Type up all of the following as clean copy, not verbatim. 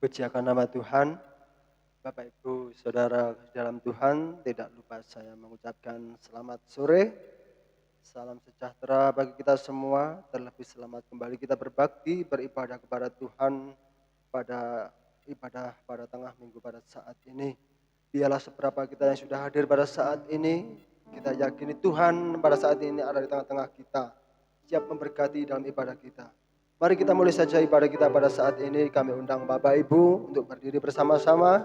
Puji akan nama Tuhan, Bapak Ibu Saudara dalam Tuhan, tidak lupa saya mengucapkan selamat sore, salam sejahtera bagi kita semua, terlebih selamat kembali kita berbakti, beribadah kepada Tuhan pada ibadah pada tengah minggu pada saat ini. Biarlah seberapa kita yang sudah hadir pada saat ini, kita yakini Tuhan pada saat ini ada di tengah-tengah kita, siap memberkati dalam ibadah kita. Mari kita mulai saja ibadah kita pada saat ini. Kami undang Bapak Ibu untuk berdiri bersama-sama.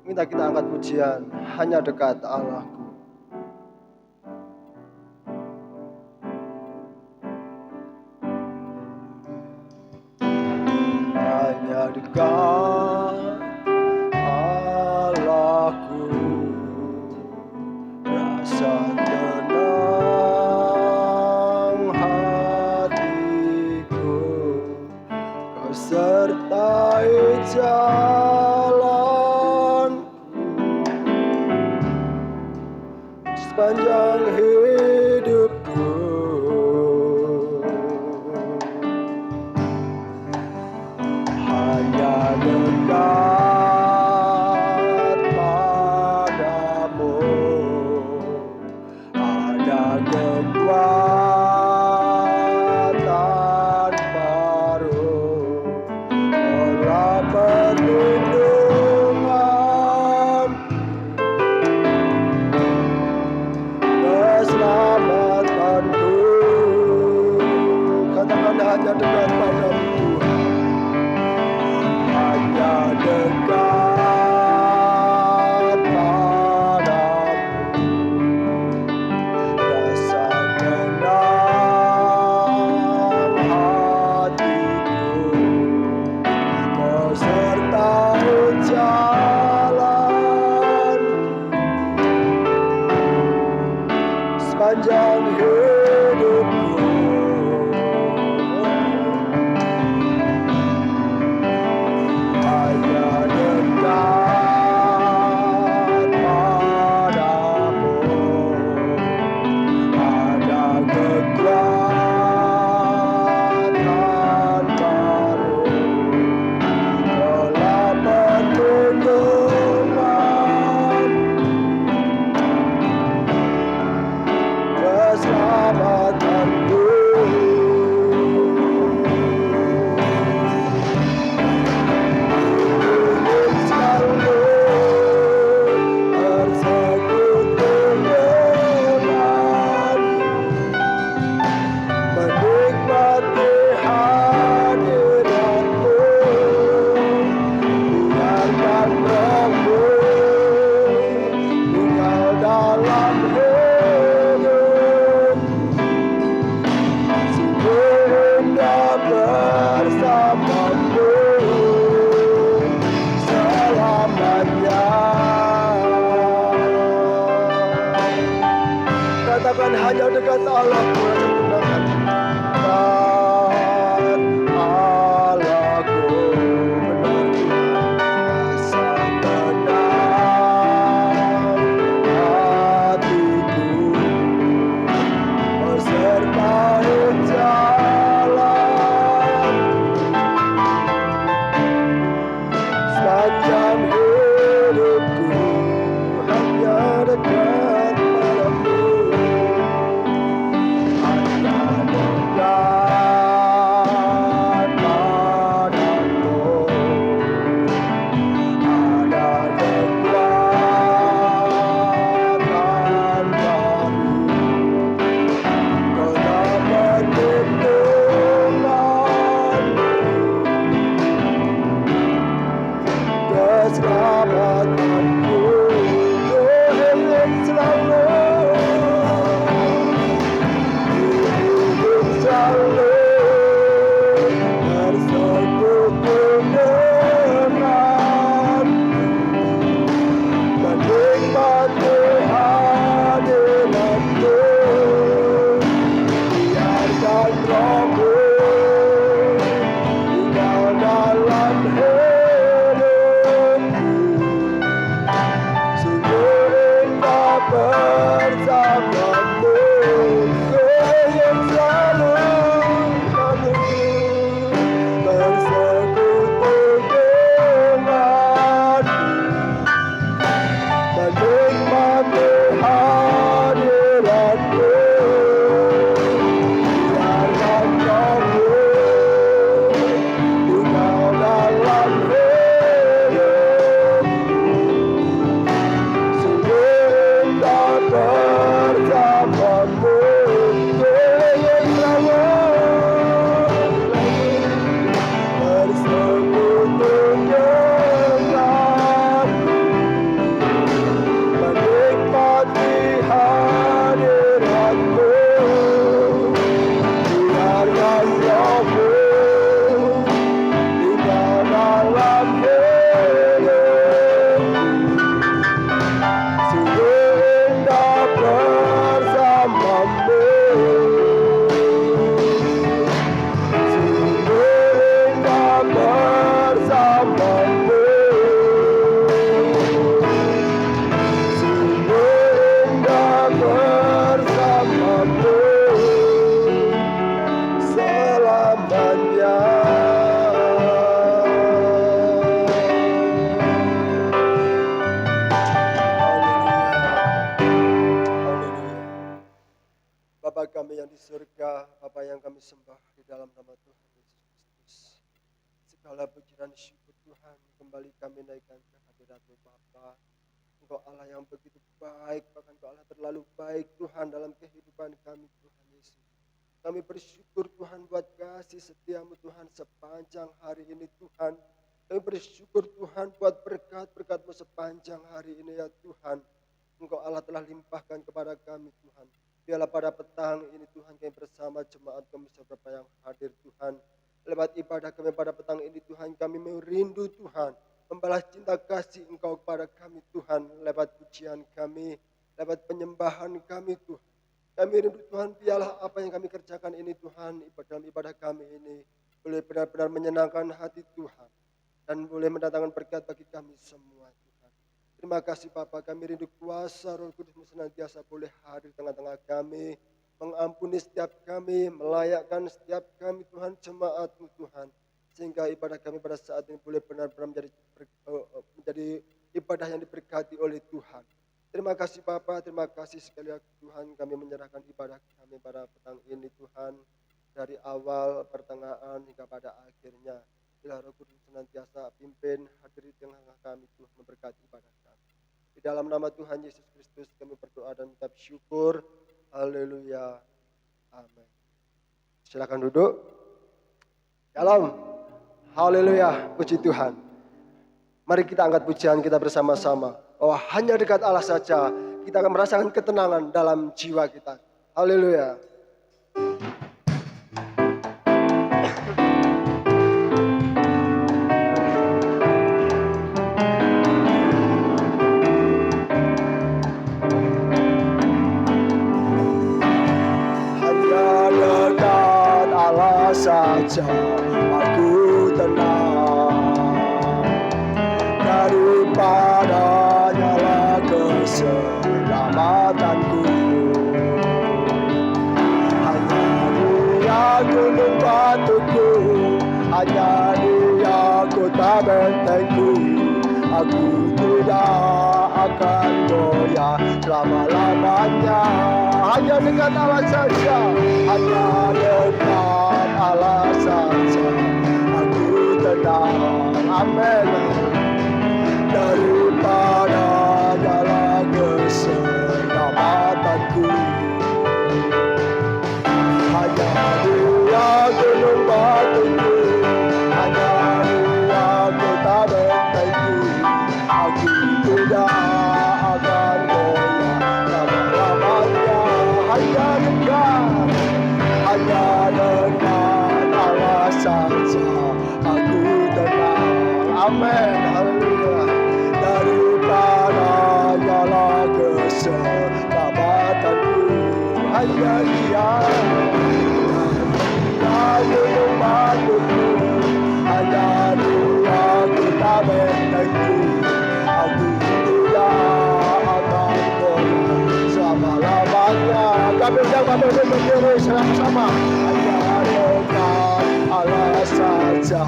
Minta kita angkat pujian, hanya dekat Allahku. Hanya dekat Allahku, rasa tenang hatiku, kau sertai jalanku sepanjang hidupku. Hanya dekat padamu ada kekuatan baru, Allah perlindungan, keselamatanku. Katakan hanya dekat padamu, hanya dekat padamu, rasa tenang hatiku, kau sertai jalan sepanjang hidupku. Hanya dekat padamu ada kekuatan baru, Allah perlindungan, keselamatanku. Menikmati hadiratmu, biarkan rohmu tinggal dalam hidup, sungguh indah bersamamu selamanya. Katakan hanya dekat Allahku, Allahku, benar rasa tenang hatiku, kau sertai jalan sepanjang hidupku. Hanya dekat padamu, hanya dekat Bapa kami yang di surga, Bapa yang kami sembah di dalam nama Tuhan Yesus Kristus. Segala puji dan syukur Tuhan, kembali kami naikkan ke hadirat-Mu Bapa. Engkau Allah yang begitu baik, bahkan Engkau Allah terlalu baik Tuhan dalam kehidupan kami Tuhan Yesus. Kami bersyukur Tuhan buat kasih setia-Mu Tuhan sepanjang hari ini Tuhan. Kami bersyukur Tuhan buat berkat-berkat-Mu sepanjang hari ini ya Tuhan. Engkau Allah telah limpahkan kepada kami Tuhan. Biarlah pada petang ini Tuhan kami bersama jemaat komisi beberapa yang hadir Tuhan. Lewat ibadah kami pada petang ini Tuhan kami merindu Tuhan. Membalas cinta kasih Engkau kepada kami Tuhan. Lewat pujian kami, lewat penyembahan kami Tuhan. Kami rindu Tuhan biarlah apa yang kami kerjakan ini Tuhan. Dalam ibadah kami ini boleh benar-benar menyenangkan hati Tuhan. Dan boleh mendatangkan berkat bagi kami semua Tuhan. Terima kasih Bapa, kami rindu kuasa Roh Kudus-Mu senantiasa boleh hadir di tengah-tengah kami, mengampuni setiap kami, melayakkan setiap kami Tuhan, jemaat-Mu Tuhan, sehingga ibadah kami pada saat ini boleh benar-benar menjadi ibadah yang diberkati oleh Tuhan. Terima kasih Bapa, terima kasih sekali lagi Tuhan, kami menyerahkan ibadah kami pada petang ini Tuhan, dari awal, pertengahan, hingga pada akhirnya. Bila Roh Kudus senantiasa pimpin, hadir di tengah-tengah kami Tuhan, memberkati ibadah kami. Di dalam nama Tuhan Yesus Kristus kami berdoa dan mengucap syukur. Haleluya. Amin. Silakan duduk. Shalom. Haleluya. Puji Tuhan. Mari kita angkat pujian kita bersama-sama. Oh, hanya dekat Allah saja kita akan merasakan ketenangan dalam jiwa kita. Haleluya. Saja aku tenang, daripadanya lah keselamatanku. Hanya Dia gunung batuku, hanya Dia kota bentengku. Aku tidak akan goyah selama-lamanya. Hanya dekat Allah saja, hanya dekat Allah saja aku tenang. Amin. Daripada jalan keselamatanku. Hanya Dia gunung batuku, hanya Dia kota bentengku. Aku tidak akan goyah lama-lamanya. Hanya dekat Allah saja aku tenang. Amin. Haleluya. Daripada nyala keselamatanku. Hanya Dia gunung batuku, hanya Dia kota bentengku. Aku tidak akan goyah selama-lamanya. Kami berdiri sama-sama. Hanya dekat Allah saja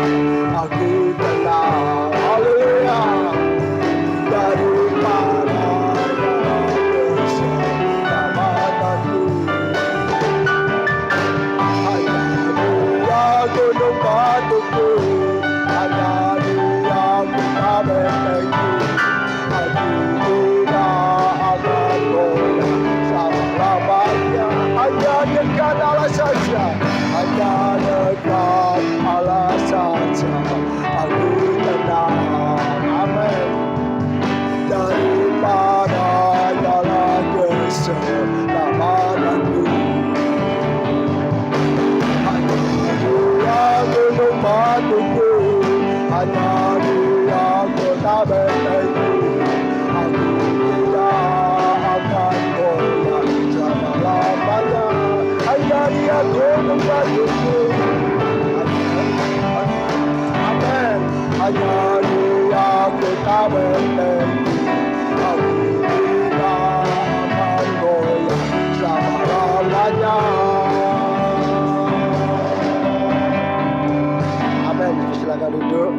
aku tenang. Haleluya. Daripada keselamatanku. Hanya Dia gunung batuku, hanya Dia kota bentengku. Aku tidak akan goyah selama-lamanya. Hanya dekat Allah saja, hanya dekat Allah saja aku tenang. Amin. Daripada jalan keselamatanku. Hanya Dia gunung batuku, hanya Dia kota bentengku. Aku tidak akan goyah selama-lamanya. Hanya Dia gunung batuku. Amin. Hanya Dia kota bentengku. Aku tidak akan goyah selama-lamanya. Amin. Silakan duduk.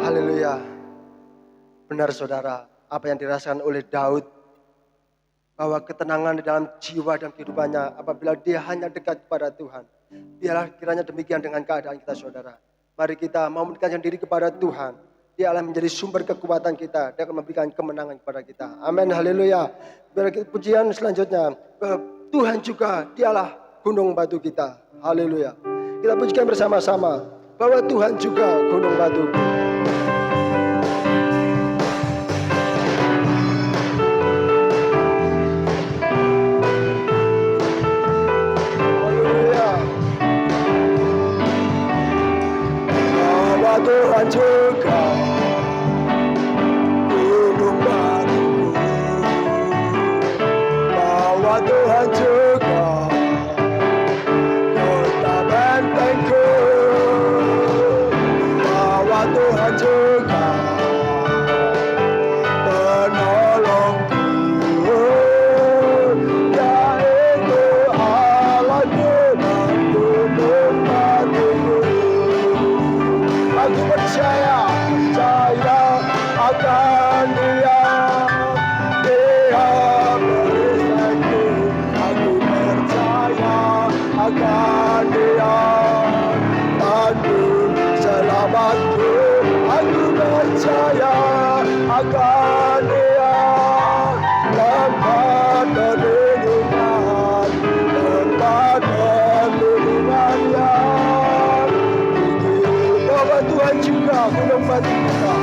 Haleluya. Benar saudara, apa yang dirasakan oleh Daud bahwa ketenangan di dalam jiwa dan kehidupannya apabila dia hanya dekat kepada Tuhan. Biarlah kiranya demikian dengan keadaan kita, saudara. Mari kita mau mendekatkan diri kepada Tuhan. Dia akan menjadi sumber kekuatan kita. Dia akan memberikan kemenangan kepada kita. Amin, haleluya. Pujian selanjutnya, Tuhan juga dialah gunung batu kita. Haleluya. Kita pujikan bersama-sama bahwa Tuhan juga gunung batu. Tuhan juga gunung batuku, bahwa Tuhan juga kota bentengku, bahwa Tuhan juga penolongku, yaitu Allahku dan gunung batuku. Aku percaya akan Dia, Dia berikanku. Aku percaya akan Dia, Tandu selamatku. Aku percaya akan Dia, tempat perlindungan, tempat perlindungannya. Tuhan juga gunung batu kita.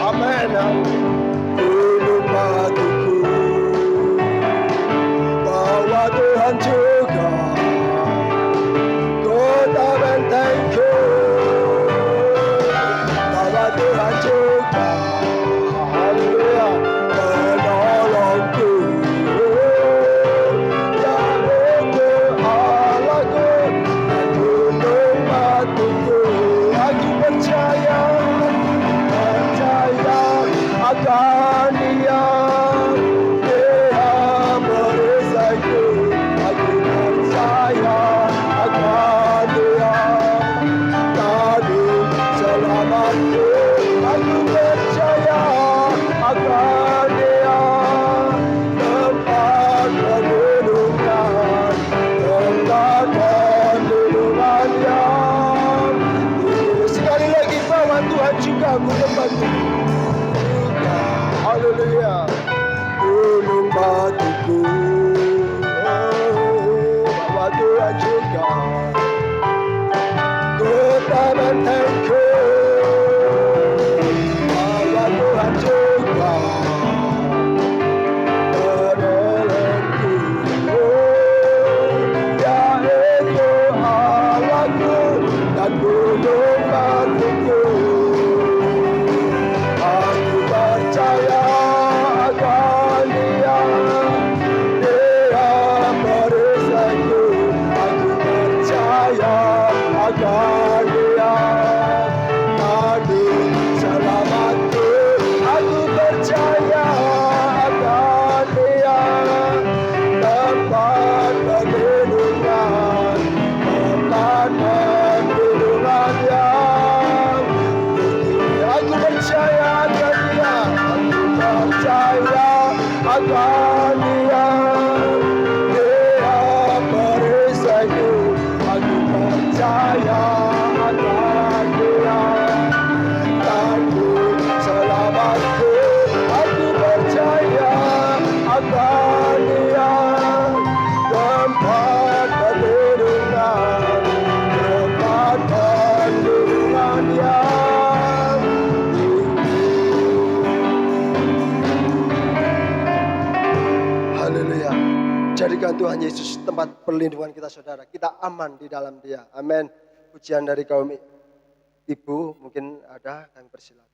Amin. Gunung batuku, bahwa Tuhan juga kota bentengku, bahwa Tuhan juga haleluya penolongku, yaitu Allahku dan gunung batuku. Aku percaya akan Dia, Dia berisaiku. Aku percaya akan Dia, Tadi selamatku. Aku percaya akan Dia, tempat perlindungan, tempat perlindungannya. Sekali lagi bahwa Tuhan juga gunung batu. Haleluya. Gunung batuku, bahwa Tuhan juga kota bentengku, bahwa Tuhan juga penolongku, yaitu Allahku dan gunung batuku. Aku percaya akan Dia, Dia berisaiku. Aku percaya akan Dia, Tadi selamatku. Aku percaya akan Dia, tempat perlindungan, tempat perlindungannya. Aku percaya akan Dia, aku percaya akan Dia, Dia berisaiku. Aku percaya akan Dia, Tandu selamatku. Aku percaya akan Dia, tempat perlindungan, tempat perlindungannya. Haleluya. Jadikan Tuhan Yesus tempat perlindungan kita, saudara. Kita aman di dalam Dia. Amin. Pujian dari kaum ibu mungkin ada, kami persilakan.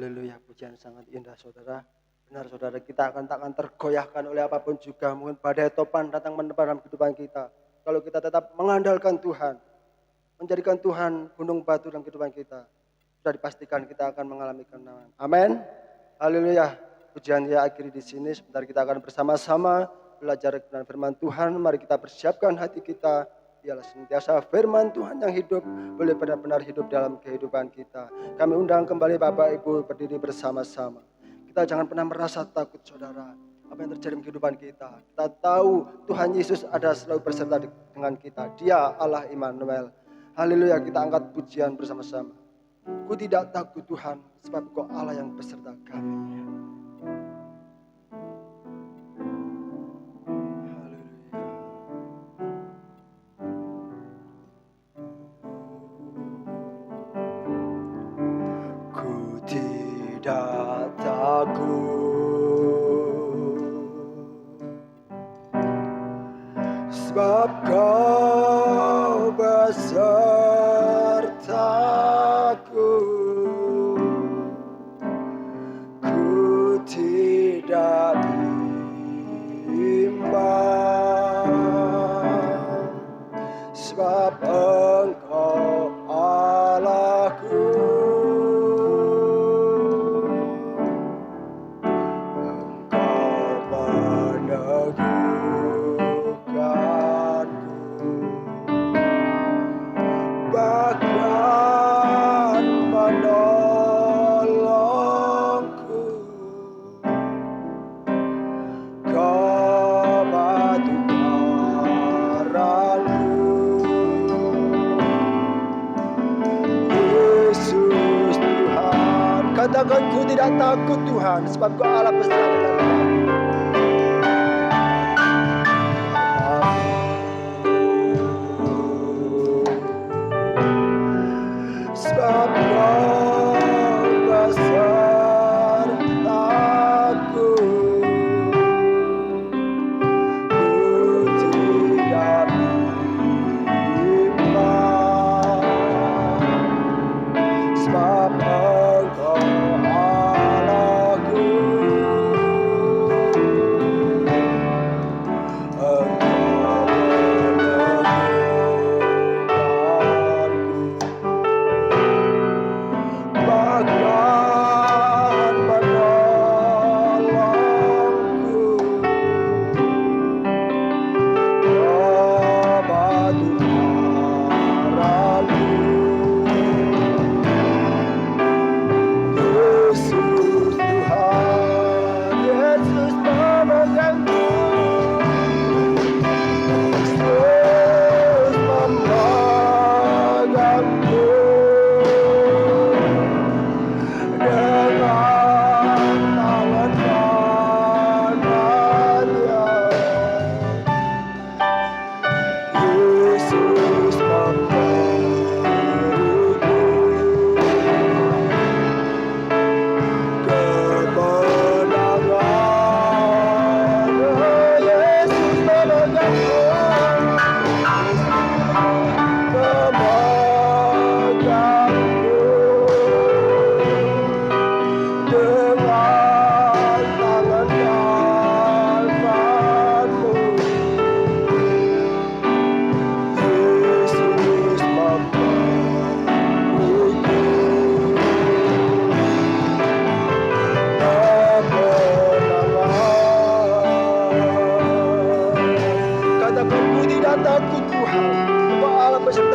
Haleluya, pujian sangat indah saudara. Benar saudara, kita takkan tergoyahkan oleh apapun juga. Mungkin badai topan datang menebar dalam kehidupan kita. Kalau kita tetap mengandalkan Tuhan, menjadikan Tuhan gunung batu dalam kehidupan kita, sudah dipastikan kita akan mengalami kemenangan. Amin. Haleluya. Pujian ya akhiri di sini. Sebentar kita akan bersama-sama belajar kebenaran firman Tuhan. Mari kita persiapkan hati kita. Biarlah senantiasa firman Tuhan yang hidup boleh benar-benar hidup dalam kehidupan kita. Kami undang kembali Bapak Ibu berdiri bersama-sama. Kita jangan pernah merasa takut saudara. Apa yang terjadi dalam kehidupan kita. Kita tahu Tuhan Yesus ada selalu berserta dengan kita. Dia Allah Immanuel. Haleluya, kita angkat pujian bersama-sama. Ku tidak takut Tuhan, sebab Kau Allah yang beserta kami. Tidak takut, sebab Kau besertaku. Ku tidak bimbang, sebab Engkau Allahku. Katakan ku tidak takut Tuhan, sebab Kau Allah beserta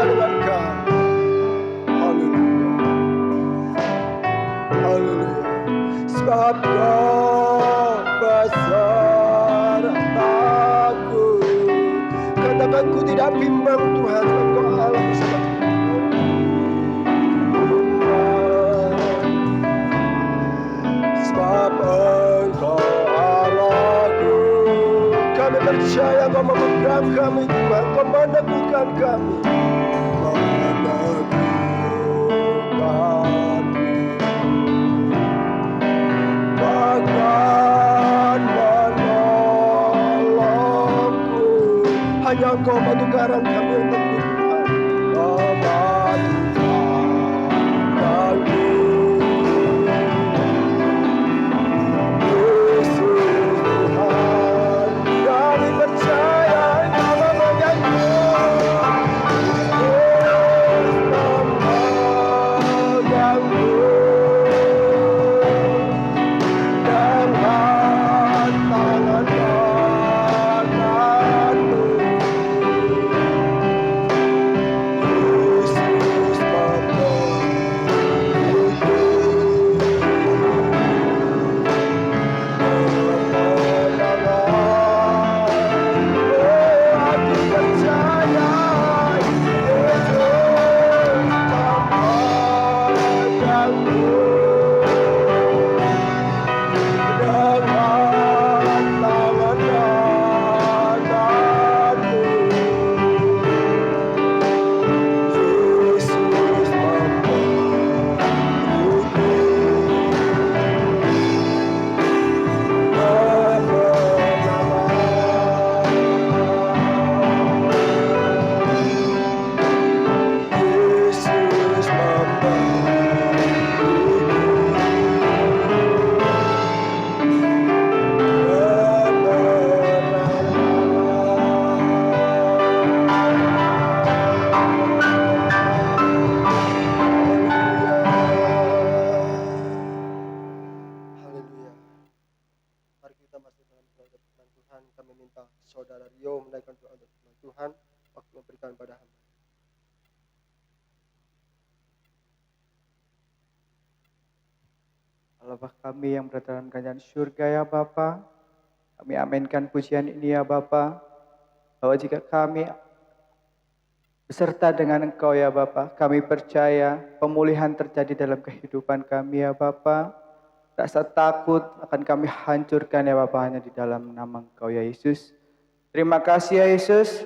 dengan kami. Sebab Kau besertaku. Ku tidak bimbang, sebab Engkau percaya Kau memegang kami Tuhan, Kau meneguhkan kami. Bahkan menolongku, hanya Engkau batu karang kami yang teguh Tuhan. Batu karangku, memberikan pada hamba. Allah Bapa kami yang berada dalam kerajaan surga ya Bapa, kami aminkan pujian ini ya Bapa, bahwa jika kami beserta dengan Engkau ya Bapa, kami percaya pemulihan terjadi dalam kehidupan kami ya Bapa. Rasa takut akan kami hancurkan ya Bapa hanya di dalam nama Engkau ya Yesus. Terima kasih ya Yesus,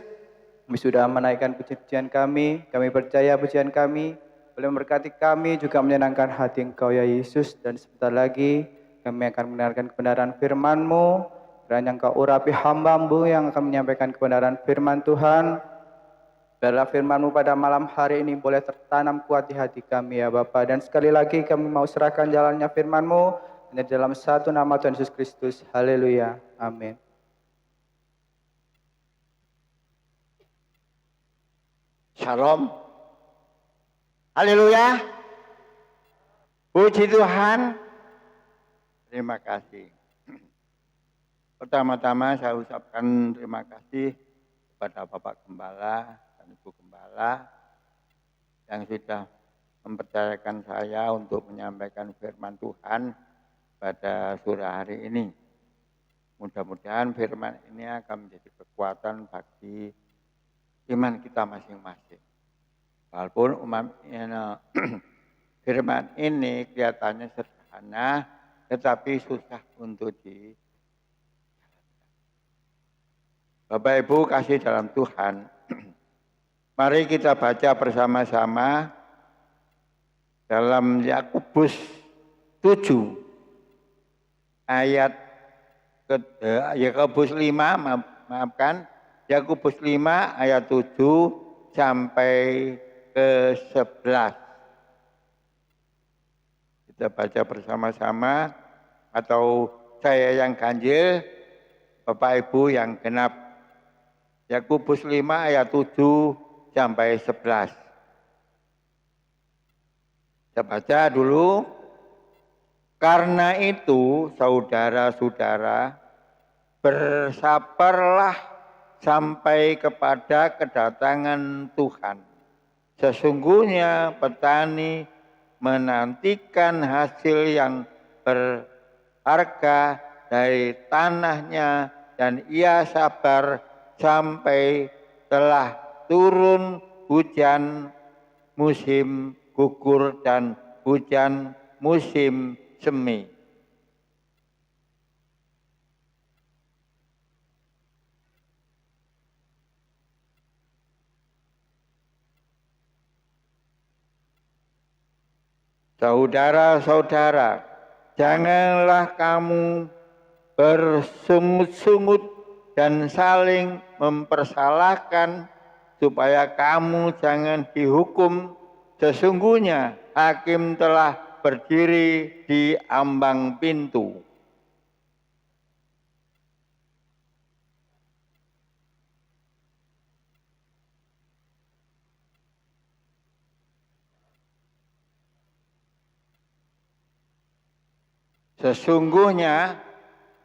kami sudah menaikkan pujian kami percaya pujian kami boleh memberkati kami, juga menyenangkan hati Engkau ya Yesus. Dan sebentar lagi kami akan mendengarkan kebenaran firman-Mu. Kiranya Engkau urapi hamba-Mu yang akan menyampaikan kebenaran firman Tuhan. Biarlah firman-Mu pada malam hari ini boleh tertanam kuat di hati kami ya Bapa. Dan sekali lagi kami mau serahkan jalannya firman-Mu hanya dalam satu nama Tuhan Yesus Kristus. Haleluya. Amin. Shalom. Haleluya. Puji Tuhan. Terima kasih. Pertama-tama saya ucapkan terima kasih kepada Bapak Gembala dan Ibu Gembala yang sudah mempercayakan saya untuk menyampaikan firman Tuhan pada sore hari ini. Mudah-mudahan firman ini akan menjadi kekuatan bagi iman kita masing-masing. Walaupun firman ini kelihatannya sederhana, tetapi susah untuk di Bapak Ibu kasih dalam Tuhan, mari kita baca bersama-sama dalam Yakobus 7 ayat Yakobus 5, maafkan, Yakobus 5 ayat 7 sampai ke 11. Kita baca bersama-sama atau saya yang ganjil, Bapak Ibu yang genap. Yakobus 5 ayat 7 sampai 11. Saya baca dulu. Karena itu, saudara-saudara, bersabarlah sampai kepada kedatangan Tuhan. Sesungguhnya petani menantikan hasil yang berharga dari tanahnya, dan ia sabar sampai telah turun hujan musim gugur dan hujan musim semi. Saudara-saudara, janganlah kamu bersungut-sungut dan saling mempersalahkan, supaya kamu jangan dihukum. Sesungguhnya hakim telah berdiri di ambang pintu. Sesungguhnya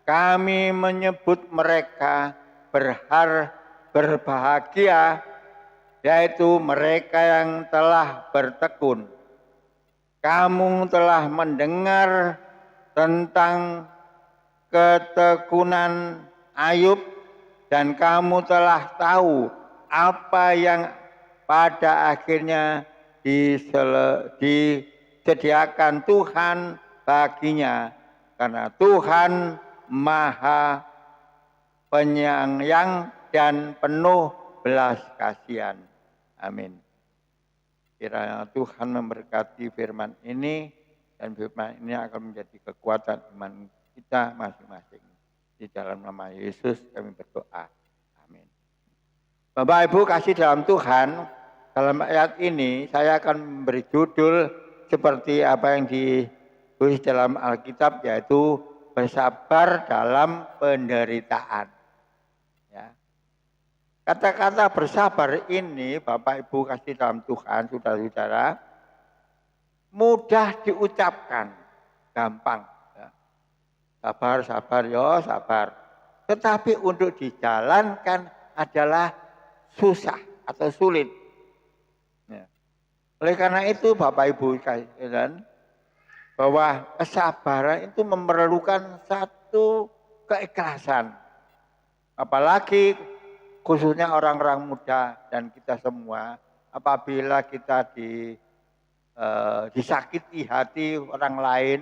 kami menyebut mereka berbahagia, yaitu mereka yang telah bertekun. Kamu telah mendengar tentang ketekunan Ayub, dan kamu telah tahu apa yang pada akhirnya disediakan Tuhan baginya, karena Tuhan Maha Penyayang dan penuh belas kasihan. Amin. Kiranya Tuhan memberkati firman ini, dan firman ini akan menjadi kekuatan iman kita masing-masing. Di dalam nama Yesus kami berdoa. Amin. Bapak Ibu kasih dalam Tuhan, dalam ayat ini saya akan memberi judul seperti apa yang ditulis dalam Alkitab, yaitu bersabar dalam penderitaan. Ya. Kata-kata bersabar ini Bapak Ibu kasih dalam Tuhan, saudara-saudara, mudah diucapkan, gampang. Ya. Sabar, sabar, yo sabar. Tetapi untuk dijalankan adalah susah. atau sulit. Ya. Oleh karena itu Bapak Ibu sekalian, bahwa kesabaran itu memerlukan satu keikhlasan. Apalagi khususnya orang-orang muda dan kita semua, apabila kita disakiti hati orang lain,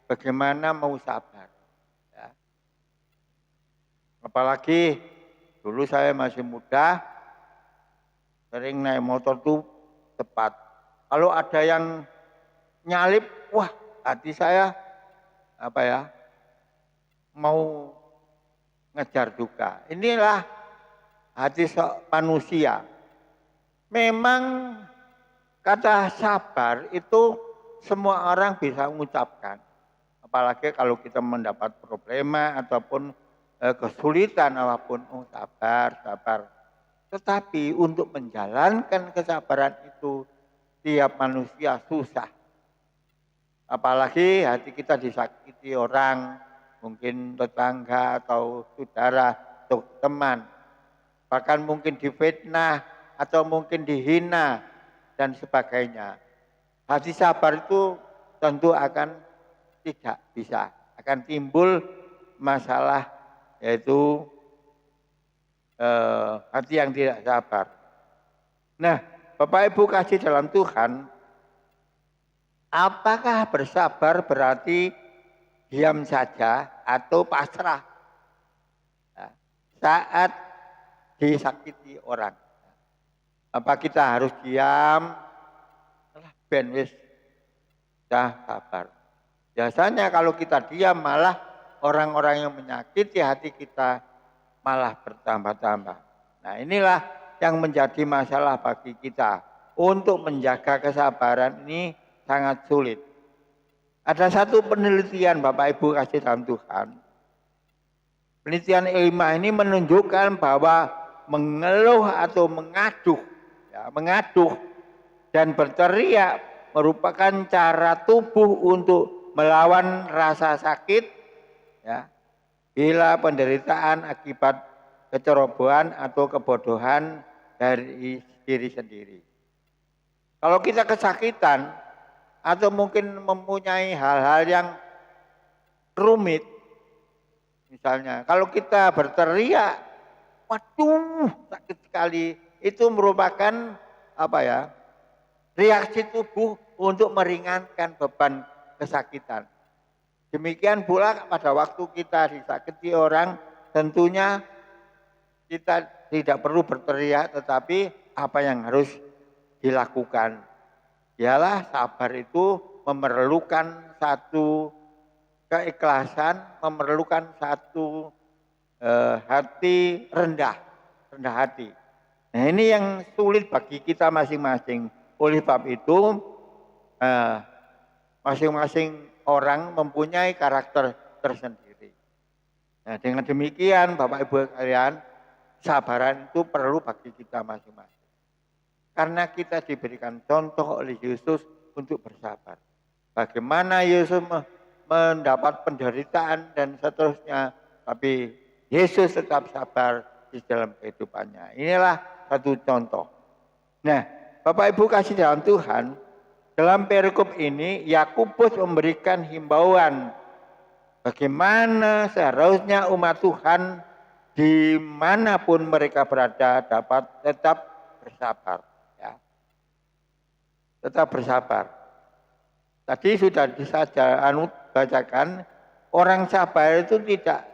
bagaimana mau sabar. Ya. Apalagi dulu saya masih muda, sering naik motor tuh cepat. Kalau ada yang nyalip, wah hati saya mau ngejar juga. Inilah hati manusia. Memang kata sabar itu semua orang bisa mengucapkan. Apalagi kalau kita mendapat problema ataupun kesulitan apapun, oh sabar, sabar. Tetapi untuk menjalankan kesabaran itu tiap manusia susah. Apalagi hati kita disakiti orang, mungkin tetangga atau saudara atau teman. Bahkan mungkin difitnah atau mungkin dihina dan sebagainya. Hati sabar itu tentu akan tidak bisa, akan timbul masalah yaitu hati yang tidak sabar. Nah, Bapak Ibu kasih dalam Tuhan, apakah bersabar berarti diam saja atau pasrah saat disakiti orang? Apa kita harus diam? Ben wis sabar. Biasanya kalau kita diam malah orang-orang yang menyakiti hati kita malah bertambah-tambah. Nah, inilah yang menjadi masalah bagi kita. Untuk menjaga kesabaran ini sangat sulit. Ada satu penelitian Bapak Ibu kasih dalam Tuhan. Penelitian ilmiah ini menunjukkan bahwa mengeluh atau mengaduh dan berteriak merupakan cara tubuh untuk melawan rasa sakit, ya, bila penderitaan akibat kecerobohan atau kebodohan dari diri sendiri. Kalau kita kesakitan atau mungkin mempunyai hal-hal yang rumit, misalnya kalau kita berteriak, waduh sakit sekali, itu merupakan reaksi tubuh untuk meringankan beban kesakitan. Demikian pula pada waktu kita disakiti orang, tentunya kita tidak perlu berteriak, tetapi apa yang harus dilakukan ialah sabar itu memerlukan satu keikhlasan, memerlukan satu hati rendah hati. Nah, ini yang sulit bagi kita masing-masing. Oleh sebab itu masing-masing orang mempunyai karakter tersendiri. Nah, dengan demikian Bapak Ibu sekalian, sabaran itu perlu bagi kita masing-masing. Karena kita diberikan contoh oleh Yesus untuk bersabar. Bagaimana Yesus mendapat penderitaan dan seterusnya, tapi Yesus tetap sabar di dalam kehidupannya. Inilah satu contoh. Nah, Bapak Ibu kasih dalam Tuhan, dalam perikop ini Yakobus memberikan himbauan bagaimana seharusnya umat Tuhan dimanapun mereka berada dapat tetap bersabar. Ya. Tetap bersabar. Tadi sudah bacakan, orang sabar itu tidak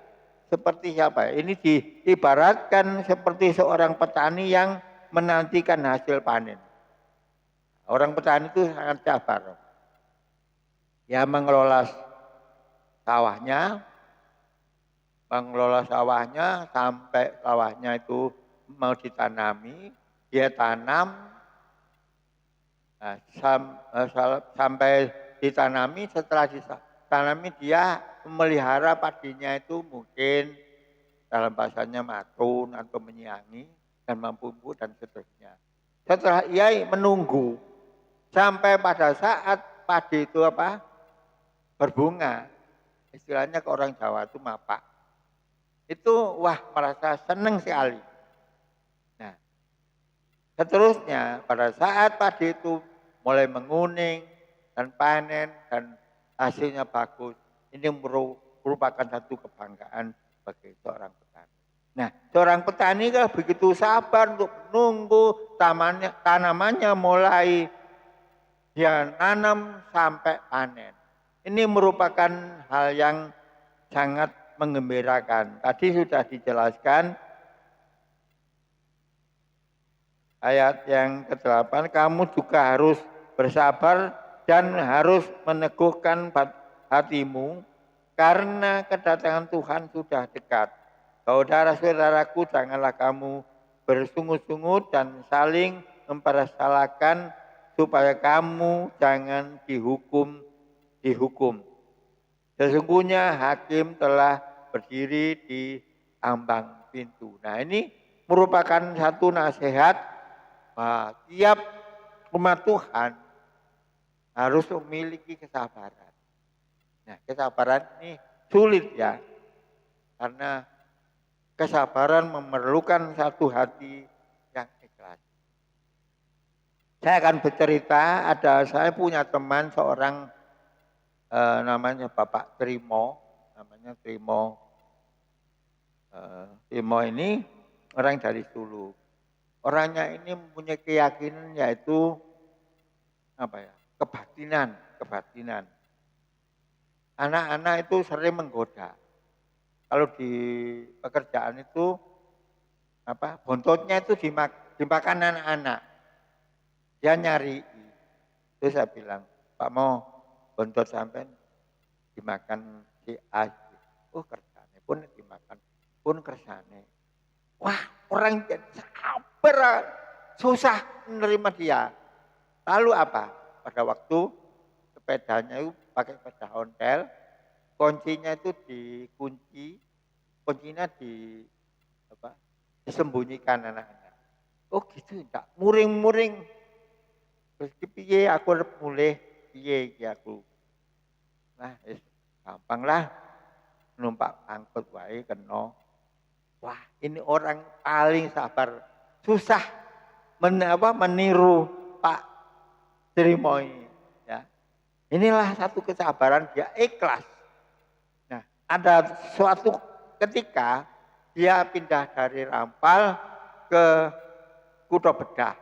seperti siapa? Ini diibaratkan seperti seorang petani yang menantikan hasil panen. Orang petani itu sangat sabar. Ya, mengelola sawahnya sampai sawahnya itu mau ditanami, dia tanam, sampai ditanami, setelah ditanami dia memelihara padinya itu mungkin dalam bahasanya matun atau menyiangi dan memupuk dan seterusnya. Setelah ia menunggu sampai pada saat padi itu berbunga, istilahnya ke orang Jawa itu mapak. Itu merasa senang sekali. Nah, seterusnya pada saat padi itu mulai menguning dan panen dan hasilnya bagus, ini merupakan satu kebanggaan bagi seorang petani. Nah, seorang petani kalau begitu sabar untuk menunggu tanamannya mulai dia nanam sampai panen. Ini merupakan hal yang sangat menggembirakan. Tadi sudah dijelaskan ayat yang ke-8, kamu juga harus bersabar dan harus meneguhkan hatimu karena kedatangan Tuhan sudah dekat. Saudara-saudaraku, janganlah kamu bersungut-sungut dan saling mempersalahkan supaya kamu jangan dihukum. Sesungguhnya hakim telah berdiri di ambang pintu. Nah, ini merupakan satu nasihat bahwa tiap umat Tuhan harus memiliki kesabaran. Nah, kesabaran ini sulit ya, karena kesabaran memerlukan satu hati yang ikhlas. Saya akan bercerita, saya punya teman seorang namanya Bapak Trimo, Trimo ini orang dari Sulu. Orangnya ini mempunyai keyakinan yaitu kebatinan. Anak-anak itu sering menggoda. Kalau di pekerjaan itu bontotnya itu dimakan anak-anak. Dia nyari. Terus saya bilang, Pak mau bontot sampai dimakan si A. Oh kersane pun dimakan pun kersane. Wah, orang jadi sabar, susah menerima dia. Lalu apa? Pada waktu sepedanya itu pakai sepeda ontel, kuncinya itu dikunci, kuncinya disembunyikan anak-anak. Oh gitu, enggak muring-muring. Terus piye aku mulai piye iki aku. Nah, gampang lah numpak angkut wae kena. Wah, ini orang paling sabar. Susah meniru Pak Trimo ini. Ya. Inilah satu kesabaran, dia ikhlas. Nah, ada suatu ketika dia pindah dari Rampal ke Kuto Bedah,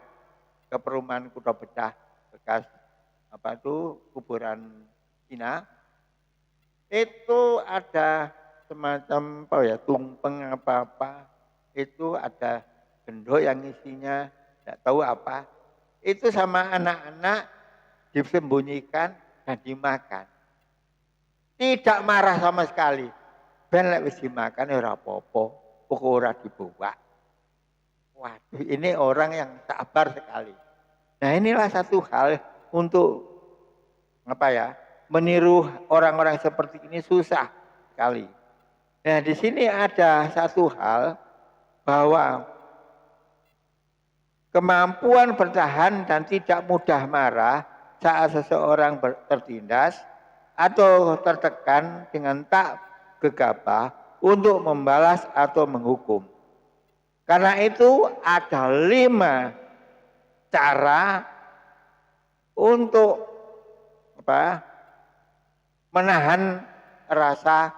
ke perumahan Kuto Bedah, bekas kuburan Cina. Itu ada semacam tumpeng apa-apa, itu ada gendok yang isinya tidak tahu apa, itu sama anak-anak disembunyikan dan dimakan. Tidak marah sama sekali. Ben lek wis dimakan ora apa-apa, pokok ora dibawa. Waduh, ini orang yang sabar sekali. Nah, inilah satu hal untuk meniru orang-orang seperti ini susah sekali. Nah, di sini ada satu hal bahwa kemampuan bertahan dan tidak mudah marah saat seseorang tertindas atau tertekan dengan tak gegabah untuk membalas atau menghukum. Karena itu ada 5 cara untuk menahan rasa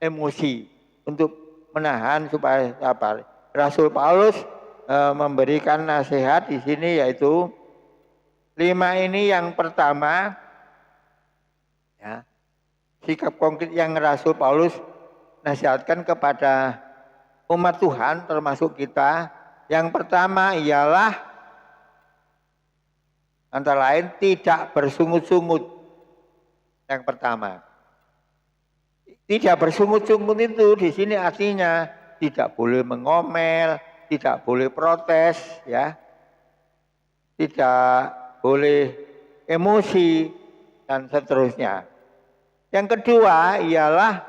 emosi, untuk menahan supaya sabar. Rasul Paulus memberikan nasihat di sini yaitu 5 ini. Yang pertama, ya, sikap konkret yang Rasul Paulus nasihatkan kepada umat Tuhan termasuk kita. Yang pertama ialah antara lain tidak bersungut-sungut. Yang pertama. Tidak bersungut-sungut itu di sini artinya tidak boleh mengomel, tidak boleh protes, ya, tidak boleh emosi dan seterusnya. Yang kedua ialah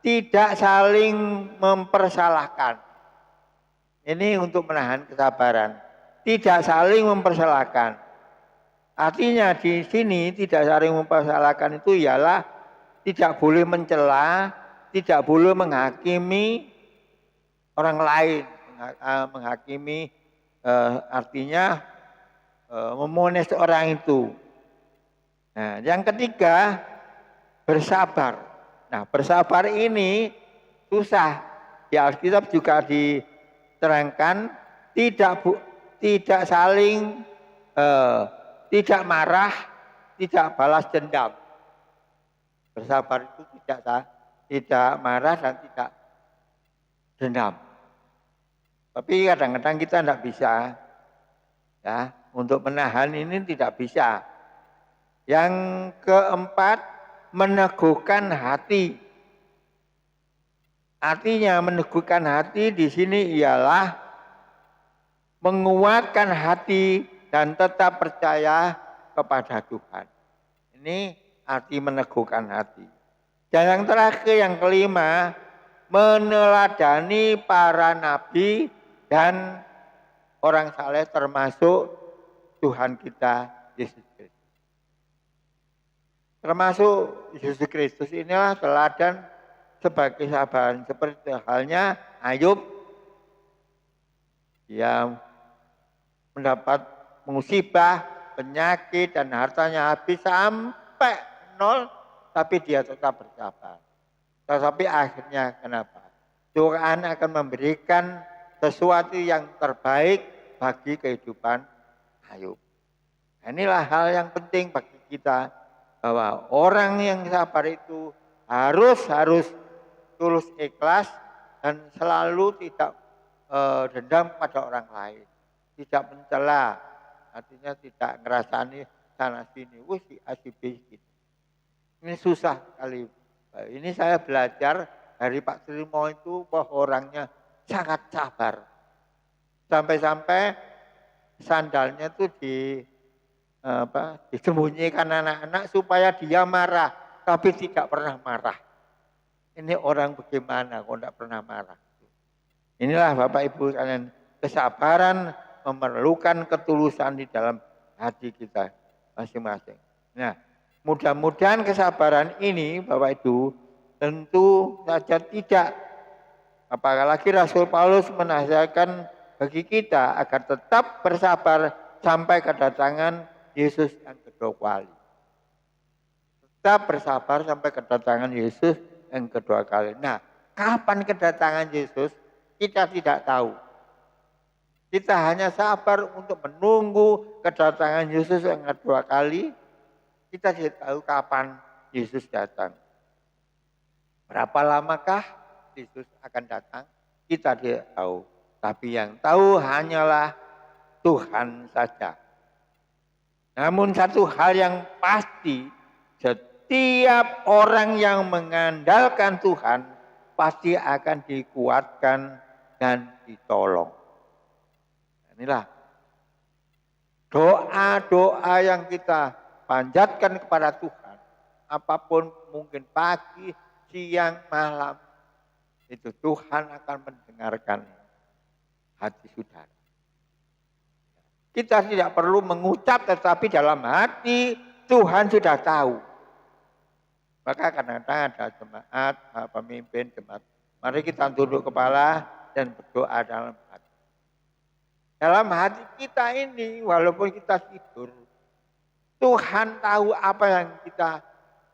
tidak saling mempersalahkan. Ini untuk menahan kesabaran. Tidak saling mempersalahkan. Artinya di sini tidak saling mempersalahkan itu ialah tidak boleh mencela, tidak boleh menghakimi orang lain, menghakimi artinya memones orang itu. Nah, yang ketiga bersabar. Nah, bersabar ini susah. Di Alkitab juga diterangkan tidak saling tidak marah, tidak balas dendam. Bersabar itu tidak marah dan tidak dendam. Tapi kadang-kadang kita tidak bisa, ya, untuk menahan ini tidak bisa. Yang keempat, meneguhkan hati. Artinya meneguhkan hati di sini ialah menguatkan hati dan tetap percaya kepada Tuhan. Ini arti meneguhkan hati. Dan yang terakhir, yang kelima, meneladani para nabi dan orang saleh termasuk Tuhan kita Yesus Kristus. Termasuk Yesus Kristus inilah teladan sebagai sahabat. Seperti halnya Ayub, dia mendapat musibah, penyakit dan hartanya habis sampai nol, tapi dia tetap bersabar. Tetapi akhirnya kenapa? Tuhan akan memberikan sesuatu yang terbaik bagi kehidupan Ayub. Nah, inilah hal yang penting bagi kita, bahwa orang yang sabar itu harus tulus ikhlas dan selalu tidak dendam pada orang lain, tidak mencela, artinya tidak ngerasani sana sini, si A si B gitu. Ini susah sekali. Ini saya belajar dari Pak Trimo itu, bahwa orangnya sangat sabar. Sampai-sampai sandalnya itu disembunyikan anak-anak supaya dia marah, tapi tidak pernah marah. Ini orang bagaimana kok tidak pernah marah? Inilah Bapak Ibu kalian, kesabaran memerlukan ketulusan di dalam hati kita masing-masing. Nah, mudah-mudahan kesabaran ini Bapak Ibu tentu saja tidak, apalagi Rasul Paulus menasihatkan bagi kita agar tetap bersabar sampai kedatangan Yesus yang kedua kali. Tetap bersabar sampai kedatangan Yesus yang kedua kali. Nah, kapan kedatangan Yesus kita tidak tahu. Kita hanya sabar untuk menunggu kedatangan Yesus yang kedua kali. Kita tidak tahu kapan Yesus datang. Berapa lamakah Yesus akan datang? Kita tidak tahu. Tapi yang tahu hanyalah Tuhan saja. Namun satu hal yang pasti, setiap orang yang mengandalkan Tuhan pasti akan dikuatkan dan ditolong. Inilah doa-doa yang kita panjatkan kepada Tuhan. Apapun, mungkin pagi, siang, malam, itu Tuhan akan mendengarkan hati saudara. Kita tidak perlu mengucap, tetapi dalam hati Tuhan sudah tahu. Maka kadang-kadang ada jemaat, pemimpin jemaat, mari kita tunduk kepala dan berdoa dalam hati. Dalam hati kita ini, walaupun kita tidur, Tuhan tahu apa yang kita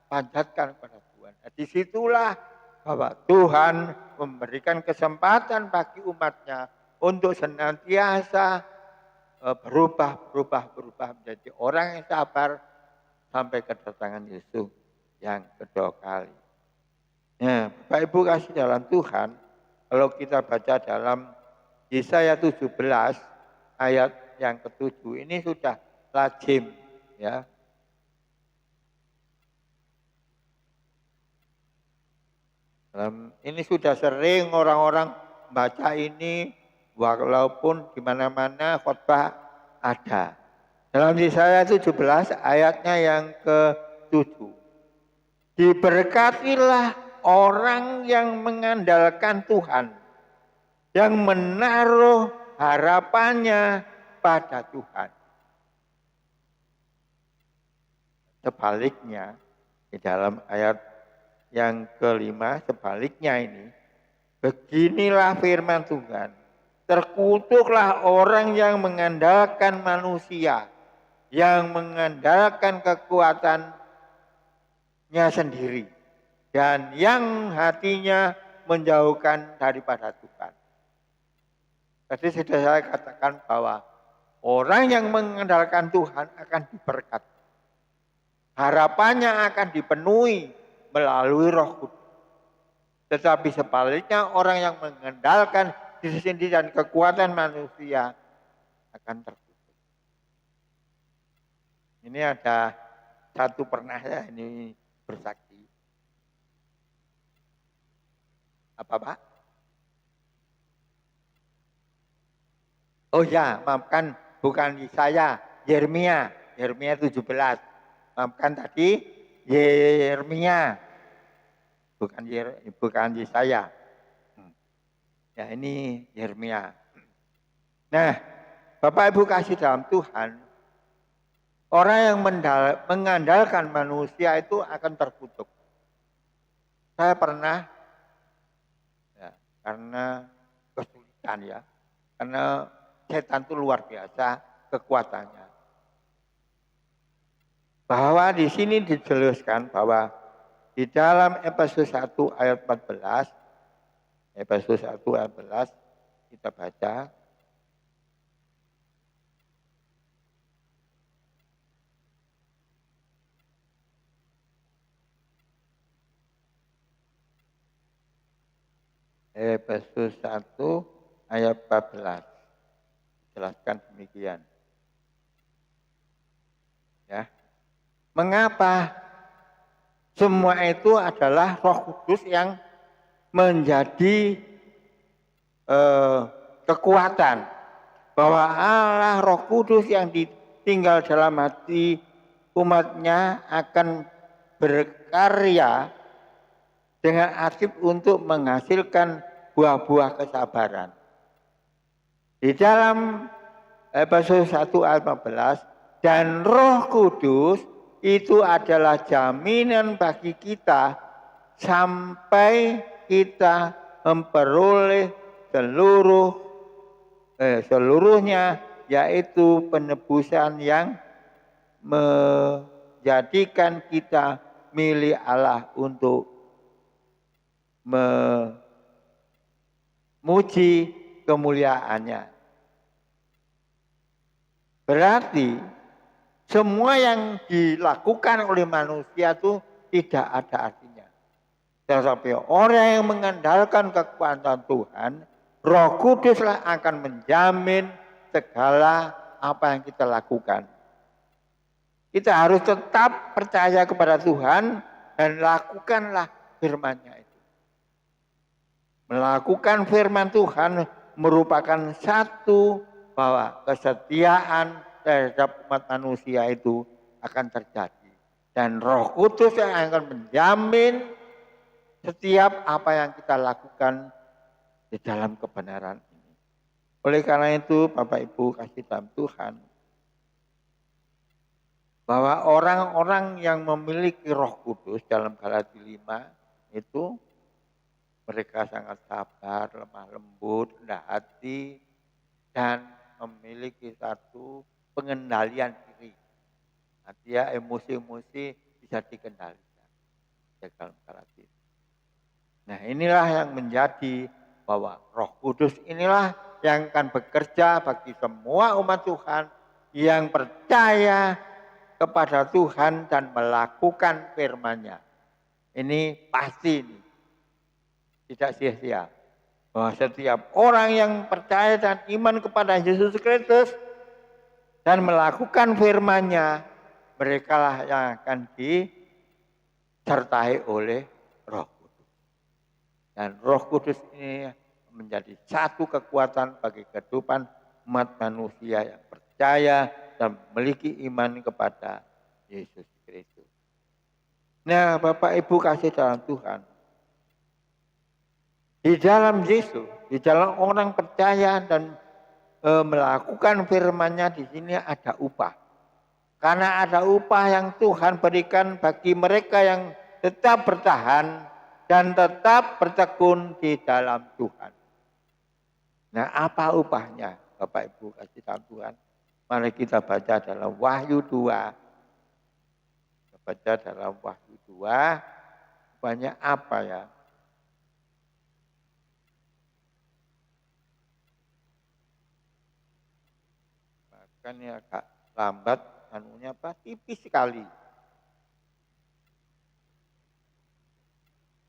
panjatkan kepada Tuhan. Nah, disitulah bahwa Tuhan memberikan kesempatan bagi umatnya untuk senantiasa berubah menjadi orang yang sabar sampai kedatangan Yesus yang kedua kali. Nah, Bapak Ibu kasih dalam Tuhan, kalau kita baca dalam Yesaya 17 ayat yang ke-7, ini sudah lazim, ya. Ini sudah sering orang-orang baca ini, walaupun di mana-mana khotbah ada. Dalam Yesaya 17 ayatnya yang ke-7. Diberkatilah orang yang mengandalkan Tuhan, yang menaruh harapannya pada Tuhan. Sebaliknya, di dalam ayat yang kelima, sebaliknya ini, beginilah firman Tuhan. Terkutuklah orang yang mengandalkan manusia, yang mengandalkan kekuatannya sendiri, dan yang hatinya menjauhkan daripada Tuhan. Tadi sudah saya katakan bahwa orang yang mengandalkan Tuhan akan diberkati. Harapannya akan dipenuhi melalui Roh Kudus. Tetapi sebaliknya orang yang mengandalkan diri sendiri dan kekuatan manusia akan tertutup. Ini ada satu pernah ya ini bersaksi. Apa Pak? Oh ya, maafkan, bukan saya, Yeremia 17. Maafkan tadi, Yeremia, bukan Yesaya. Ya ini Yeremia. Nah, Bapak Ibu kasih dalam Tuhan, orang yang mengandalkan manusia itu akan terkutuk. Saya pernah, ya, karena kesulitan ya, karena setan itu luar biasa kekuatannya. Bahwa di sini dijelaskan bahwa di dalam Efesus 1 ayat 14, Efesus 1 ayat 14 kita baca. Efesus 1 ayat 14. Jelaskan demikian. Ya. Mengapa? Semua itu adalah Roh Kudus yang menjadi kekuatan. Bahwa Allah Roh Kudus yang tinggal dalam hati umatnya akan berkarya dengan aktif untuk menghasilkan buah-buah kesabaran. Di dalam Efesus 1 ayat 14, dan Roh Kudus itu adalah jaminan bagi kita sampai kita memperoleh seluruhnya, yaitu penebusan yang menjadikan kita milik Allah untuk memuji kemuliaannya. Berarti semua yang dilakukan oleh manusia itu tidak ada artinya. Tetapi orang yang mengandalkan kekuatan Tuhan, Roh Kuduslah akan menjamin segala apa yang kita lakukan. Kita harus tetap percaya kepada Tuhan dan lakukanlah firman-Nya itu. Melakukan firman Tuhan merupakan satu bahwa kesetiaan terhadap umat manusia itu akan terjadi. Dan Roh Kudus yang akan menjamin setiap apa yang kita lakukan di dalam kebenaran ini. Oleh karena itu Bapak Ibu kasih dalam Tuhan, bahwa orang-orang yang memiliki Roh Kudus dalam Galatia 5 itu mereka sangat sabar, lemah lembut, rendah hati, dan memiliki satu pengendalian diri. Artinya emosi-emosi bisa dikendalikan. Dalam Galatia. Nah inilah yang menjadi bahwa Roh Kudus inilah yang akan bekerja bagi semua umat Tuhan yang percaya kepada Tuhan dan melakukan firman-Nya. Ini pasti ini. Tidak sia-sia. Bahwa setiap orang yang percaya dan iman kepada Yesus Kristus dan melakukan firman-Nya, merekalah yang akan disertai oleh Roh Kudus. Dan Roh Kudus ini menjadi satu kekuatan bagi kehidupan umat manusia yang percaya dan memiliki iman kepada Yesus Kristus. Nah, Bapak Ibu kasih dalam Tuhan, di dalam Yesus, di dalam orang percaya dan melakukan firman-Nya, di sini ada upah. Karena ada upah yang Tuhan berikan bagi mereka yang tetap bertahan dan tetap bertekun di dalam Tuhan. Nah, apa upahnya? Bapak Ibu kasih tahu Tuhan. Mari kita baca dalam Wahyu 2. Kita baca dalam Wahyu 2. Upahnya apa ya? Bahkan ya agak lambat, anunya apa? Tipis sekali.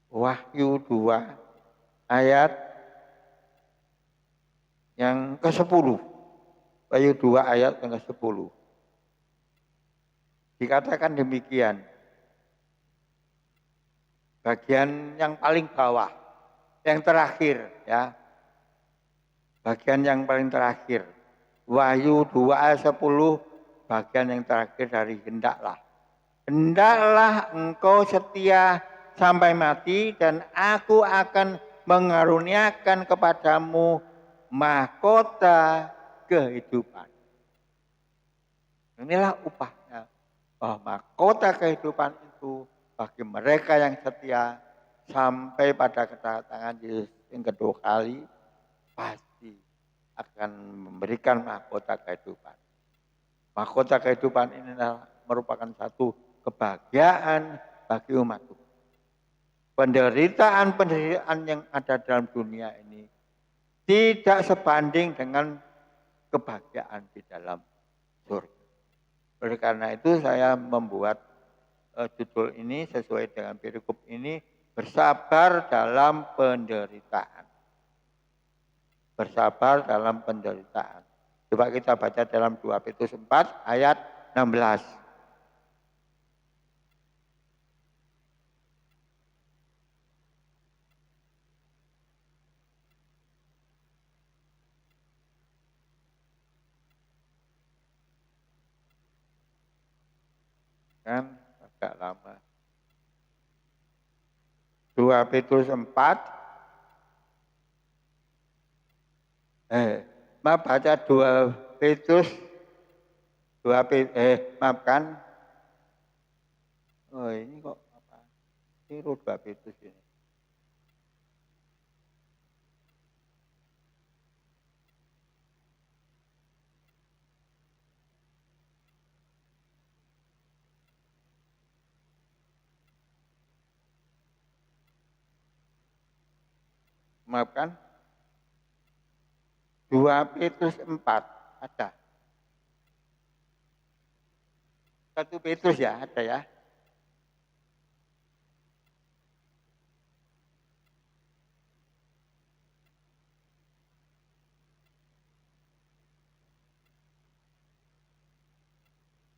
Wahyu 2 ayat yang ke-10. Wahyu 2 ayat yang ke-10. Dikatakan demikian. Bagian yang paling bawah, yang terakhir ya. Bagian yang paling terakhir. Wahyu 2 ayat 10, bagian yang terakhir dari hendaklah. Hendaklah engkau setia sampai mati dan aku akan mengaruniakan kepadamu mahkota kehidupan. Inilah upahnya. Bahwa mahkota kehidupan itu bagi mereka yang setia sampai pada kedatangan Yesus yang kedua kali pasti akan memberikan mahkota kehidupan. Mahkota kehidupan ini merupakan satu kebahagiaan bagi umat Tuhan. Penderitaan yang ada dalam dunia ini tidak sebanding dengan kebahagiaan di dalam surga. Oleh karena itu saya membuat judul ini sesuai dengan perikop ini, bersabar dalam penderitaan. Bersabar dalam penderitaan. Coba kita baca dalam 2 Petrus 4 ayat 16. Kan agak lama. 2 Petrus 4 maaf baca 2 Petrus maafkan. Oh ini kok apa? Tiru 2 Petrus ini. Maafkan. 2 Petrus 4 ada. 1 Petrus ya ada ya.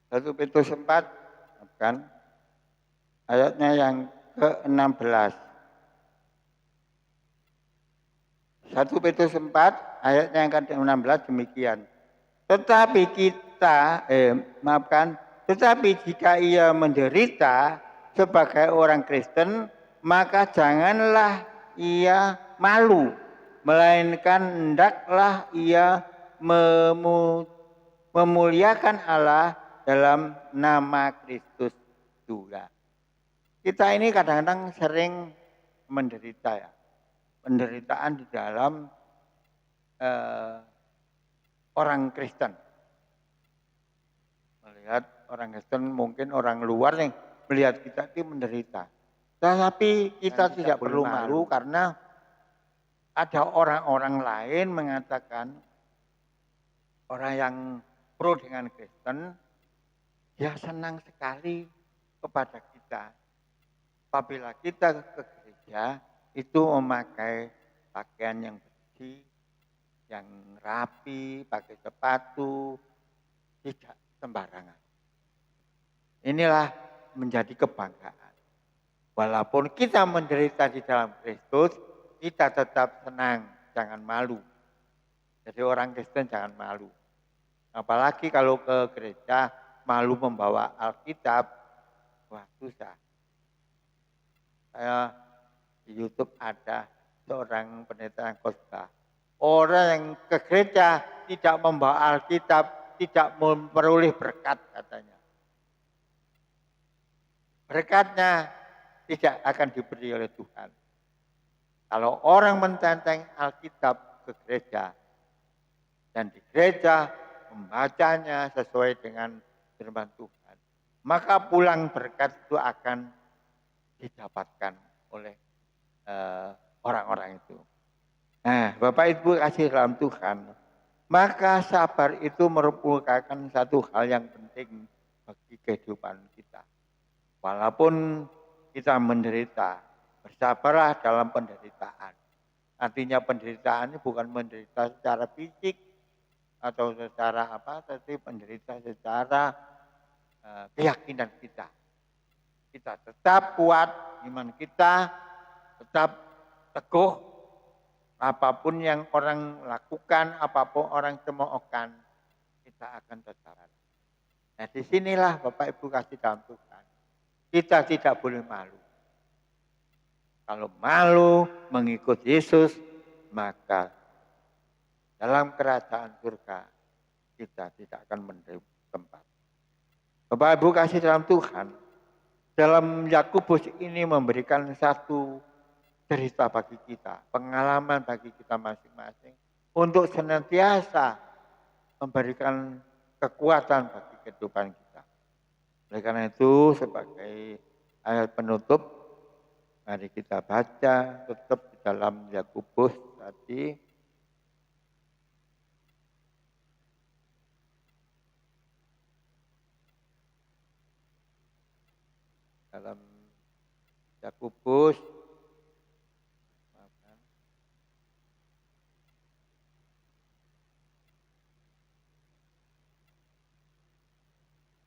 Satu Petrus 4 kan ayatnya yang ke-16. 1 Petrus 4 ayatnya yang ke-16 demikian. Tetapi jika ia menderita sebagai orang Kristen, maka janganlah ia malu, melainkan hendaklah ia memuliakan Allah dalam nama Kristus juga. Kita ini kadang-kadang sering menderita ya. Penderitaan di dalam orang Kristen. Melihat orang Kristen mungkin orang luar yang melihat kita itu menderita. Tetapi kita tidak perlu malu karena ada orang-orang lain mengatakan orang yang pro dengan Kristen, dia senang sekali kepada kita. Apabila kita ke gereja, itu memakai pakaian yang bersih, yang rapi, pakai sepatu, tidak sembarangan. Inilah menjadi kebanggaan. Walaupun kita menderita di dalam Kristus, kita tetap senang, jangan malu. Jadi orang Kristen jangan malu. Apalagi kalau ke gereja malu membawa Alkitab, wah susah. Saya di YouTube ada seorang pendeta yang khotbah. Orang yang ke gereja tidak membawa Alkitab, tidak memperoleh berkat katanya. Berkatnya tidak akan diberi oleh Tuhan. Kalau orang mententeng Alkitab ke gereja. Dan di gereja membacanya sesuai dengan firman Tuhan. Maka pulang berkat itu akan didapatkan oleh orang-orang itu. Nah, Bapak Ibu kasih dalam Tuhan, maka sabar itu merupakan satu hal yang penting bagi kehidupan kita. Walaupun kita menderita, bersabarlah dalam penderitaan. Artinya penderitaan ini bukan menderita secara fisik atau secara apa, tapi menderita secara keyakinan kita. Kita tetap kuat, iman kita tetap teguh, apapun yang orang lakukan, apapun orang cemoohkan, kita akan tetap. Nah, disinilah Bapak Ibu kasih dalam Tuhan. Kita tidak boleh malu. Kalau malu mengikut Yesus, maka dalam kerajaan surga kita tidak akan menerima tempat. Bapak Ibu kasih dalam Tuhan, dalam Yakobus ini memberikan satu cerita bagi kita, pengalaman bagi kita masing-masing untuk senantiasa memberikan kekuatan bagi kehidupan kita. Oleh karena itu sebagai ayat penutup, mari kita baca tetap di dalam Yakobus tadi. Dalam Yakobus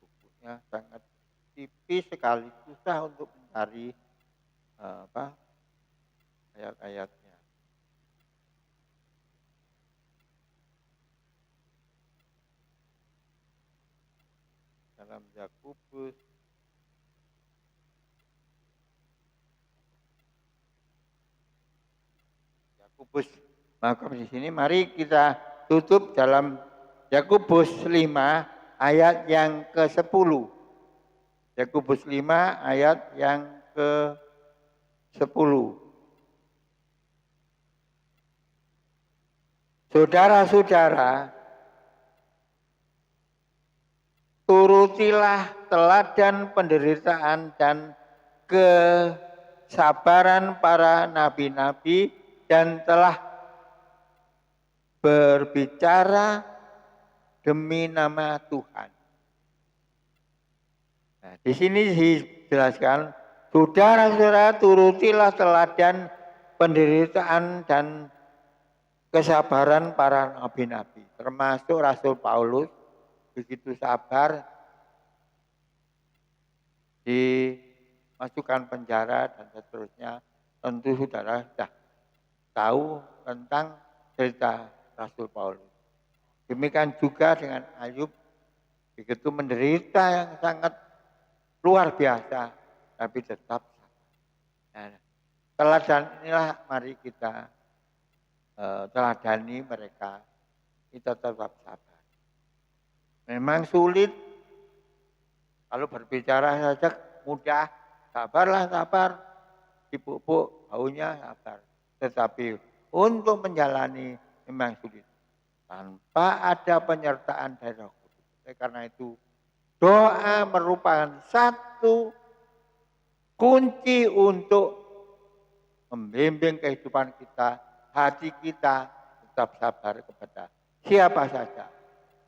bukunya sangat tipis sekali, susah untuk mencari ayat-ayatnya. Dalam Yakobus maka di sini mari kita tutup dalam Yakobus 5 ayat yang ke-10. Yakobus 5 ayat yang ke-10. Saudara-saudara, turutilah teladan penderitaan dan kesabaran para nabi-nabi dan telah berbicara demi nama Tuhan. Nah, di sini dijelaskan, saudara-saudara turutilah teladan penderitaan dan kesabaran para nabi-nabi, termasuk Rasul Paulus, begitu sabar dimasukkan penjara dan seterusnya. Tentu saudara sudah tahu tentang cerita Rasul Paulus. Demikian juga dengan Ayub, begitu menderita yang sangat luar biasa, tapi tetap sabar. Nah, teladan inilah mari kita teladani mereka, kita tetap sabar. Memang sulit, kalau berbicara saja mudah, sabarlah sabar, dipupuk baunya sabar. Tetapi untuk menjalani memang sulit. Tanpa ada penyertaan dari Roh Kudus. Karena itu doa merupakan satu kunci untuk membimbing kehidupan kita, hati kita tetap sabar kepada siapa saja.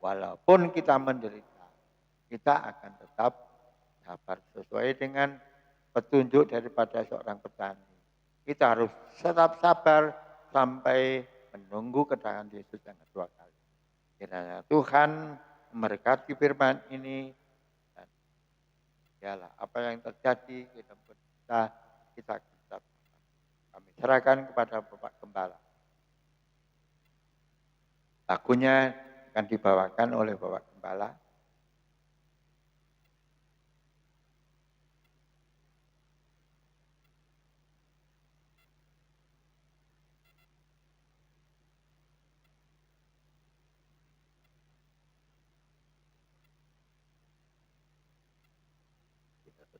Walaupun kita menderita, kita akan tetap sabar sesuai dengan petunjuk daripada seorang petani. Kita harus tetap sabar sampai menunggu kedatangan Yesus yang kedua kali. Kiranya Tuhan memberkati firman ini dan yalah apa yang terjadi di dalam kita kami serahkan kepada Bapak Gembala. Lagunya akan dibawakan oleh Bapak Gembala.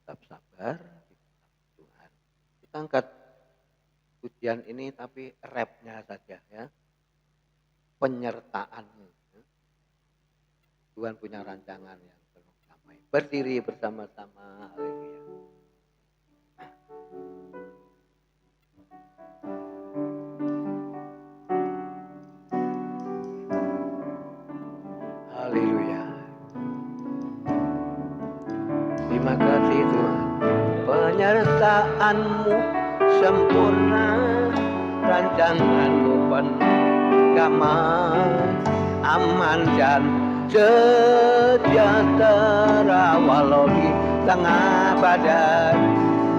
Tetap sabar di Tuhan. Kita angkat pujian ini tapi rapnya saja ya. penyertaan-Mu. Tuhan punya rancangan yang penuh damai. Berdiri bersama-sama. Haleluya. Haleluya. Terima kasih Tuhan. Penyertaan-Mu sempurna, rancangan-Mu penuh damai, aman dan sejahtera walau di tengah badai.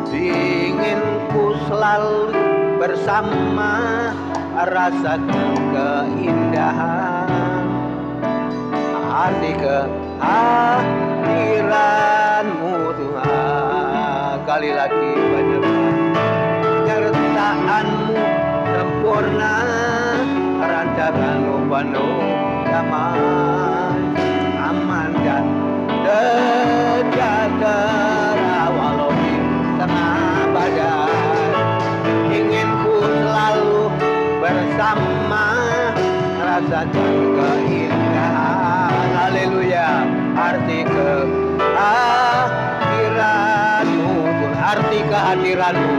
Inginku selalu bersama, rasakan keindahan arti kehadiran-Mu Tuhan. Kali lagi penyertaan-Mu sempurna, rancangan-Mu penuh damai, aman dan sejahtera walau di tengah badai. Ingin ku selalu bersama, rasakan keindahan. Haleluya. Arti kehadiran-Mu Tuhan, arti kehadiran-Mu,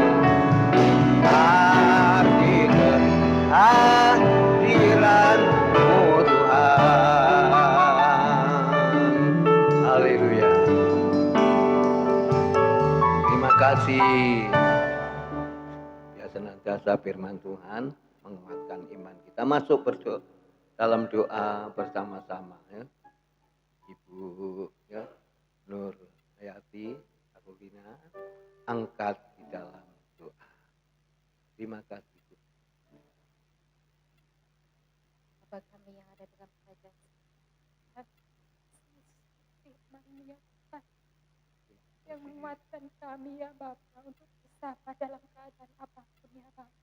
arti kehadiran-Mu Tuhan. Haleluya. Terima kasih. Ya, senantiasa firman Tuhan menguatkan iman kita. Masuk dalam doa bersama-sama ya. Ibu ya, Nur Hayati Carolina angkat di dalam doa. Terima kasih. Bapa kami yang ada dalam kerajaan Tuhan, firman-Mu ya Tuhan, yang menguatkan kami ya Bapa untuk bersabar dalam keadaan apapun ya Bapa.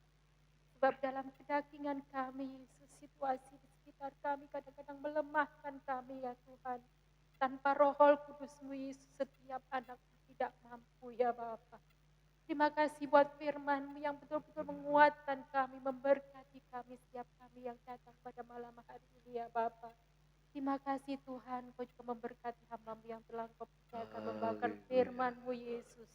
Sebab dalam kedagingan kami, Yesus, situasi di sekitar kami kadang-kadang melemahkan kami ya Tuhan. Tanpa Roh Kudus-Mu Yesus, setiap anak tidak mampu ya Bapa. Terima kasih buat firman-Mu yang betul-betul menguatkan kami, memberkati kami, setiap kami yang datang pada malam hari ini ya Bapa. Terima kasih Tuhan, Kau juga memberkati hamba-Mu yang telah Kau percayakan membawakan firman-Mu Yesus.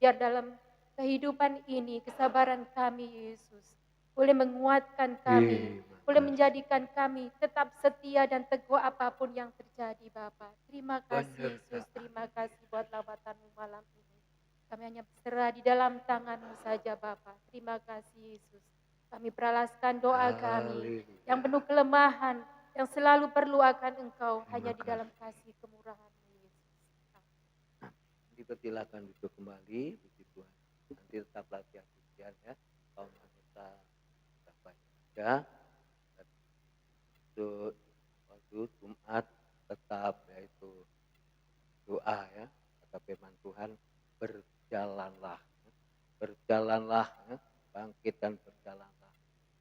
Biar dalam kehidupan ini, kesabaran kami Yesus, boleh menguatkan kami, boleh menjadikan kami tetap setia dan teguh apapun yang terjadi Bapa. Terima kasih Yesus, terima kasih buat lawatan-Mu malam ini. Kami hanya berserah di dalam tangan-Mu saja Bapa. Terima kasih Yesus. Kami peralaskan doa kami yang penuh kelemahan, yang selalu perlu akan Engkau, hanya di dalam kasih kemurahan-Mu Yesus. Dipersilakan duduk kembali, puji Tuhan. Nanti tetap latihan pujian ya. Kaum wanita dapat saja. Untuk waktu Jumat tetap yaitu doa ya. Kata firman Tuhan, berjalanlah, berjalanlah, ya. Bangkit dan berjalanlah,